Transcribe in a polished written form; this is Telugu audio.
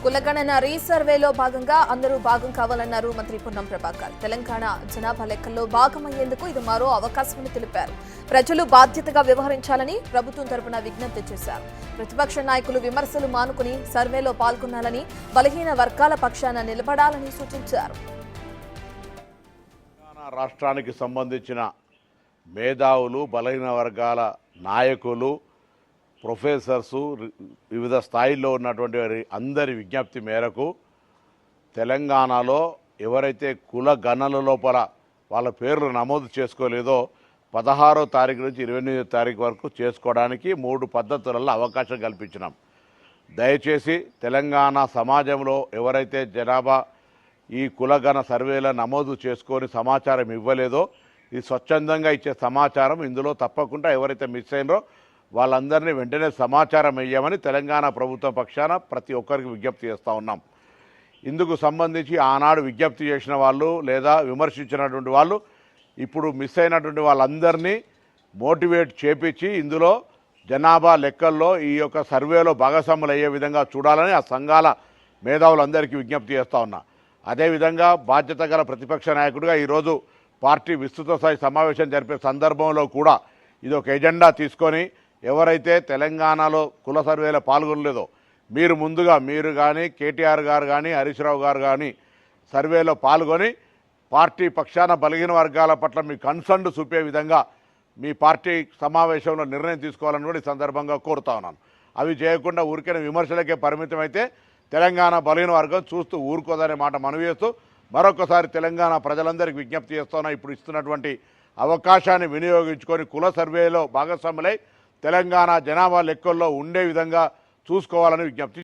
కులగణన రీసర్వేలో భాగంగా అందరూ భాగం కావాలన్నారు మంత్రి పొన్నం ప్రభాకర్. తెలంగాణ జనాభా లెక్కల్లో భాగమయ్యేందుకు ఇది మరో అవకాశమని తెలిపారు. ప్రజలు బాధ్యతగా వ్యవహరించాలని ప్రభుత్వం తరపున విజ్ఞప్తి చేశారు. ప్రతిపక్ష నాయకులు విమర్శలు మానుకుని సర్వేలో పాల్గొనాలని, బలహీన వర్గాల పక్షాన నిలబడాలని సూచించారు. రాష్ట్రానికి సంబంధించిన మేధావులు, బలహీన వర్గాల నాయకులు, ప్రొఫెసర్సు, వివిధ స్థాయిల్లో ఉన్నటువంటి అందరి విజ్ఞప్తి మేరకు తెలంగాణలో ఎవరైతే కుల గణన లోపల వాళ్ళ పేర్లు నమోదు చేసుకోలేదో 16వ తారీఖు నుంచి 28వ తారీఖు వరకు చేసుకోవడానికి 3 పద్ధతులలో అవకాశం కల్పించినాం. దయచేసి తెలంగాణ సమాజంలో ఎవరైతే జనాభా ఈ కులగణ సర్వేల నమోదు చేసుకొని సమాచారం ఇవ్వలేదో, ఇది స్వచ్ఛందంగా ఇచ్చే సమాచారం ఇందులో తప్పకుండా ఎవరైతే మిస్ అయినరో వాళ్ళందరినీ వెంటనే సమాచారం ఇవ్వమని తెలంగాణ ప్రభుత్వం పక్షాన ప్రతి ఒక్కరికి విజ్ఞప్తి చేస్తూ ఉన్నాం. ఇందుకు సంబంధించి ఆనాడు విజ్ఞప్తి చేసిన వాళ్ళు లేదా విమర్శించినటువంటి వాళ్ళు ఇప్పుడు మిస్ అయినటువంటి వాళ్ళందరినీ మోటివేట్ చేపించి ఇందులో జనాభా లెక్కల్లో ఈ యొక్క సర్వేలో భాగస్వాములు అయ్యే విధంగా చూడాలని ఆ సంఘాల మేధావులందరికీ విజ్ఞప్తి చేస్తూ ఉన్నా. అదేవిధంగా బాధ్యత గల ప్రతిపక్ష నాయకుడిగా ఈరోజు పార్టీ విస్తృత స్థాయి సమావేశం జరిపే సందర్భంలో కూడా ఇది ఒక ఎజెండా తీసుకొని ఎవరైతే తెలంగాణలో కుల సర్వేలో పాల్గొనలేదో మీరు కానీ కేటీఆర్ గారు కానీ హరీష్ రావు గారు కానీ సర్వేలో పాల్గొని పార్టీ పక్షాన బలహీన వర్గాల పట్ల మీ కన్సర్న్ చూపే విధంగా మీ పార్టీ సమావేశంలో నిర్ణయం తీసుకోవాలని కూడా ఈ సందర్భంగా కోరుతా ఉన్నాను. అవి చేయకుండా ఊరికైన విమర్శలకే పరిమితమైతే తెలంగాణ బలహీన వర్గం చూస్తూ ఊరుకోదనే మాట మనవి చేస్తూ మరొకసారి తెలంగాణ ప్రజలందరికీ విజ్ఞప్తి చేస్తున్నా. ఇప్పుడు ఇస్తున్నటువంటి అవకాశాన్ని వినియోగించుకొని కుల సర్వేలో భాగస్వాములై తెలంగాణ జనాభా లెక్కల్లో ఉండే విధంగా చూసుకోవాలని విజ్ఞప్తి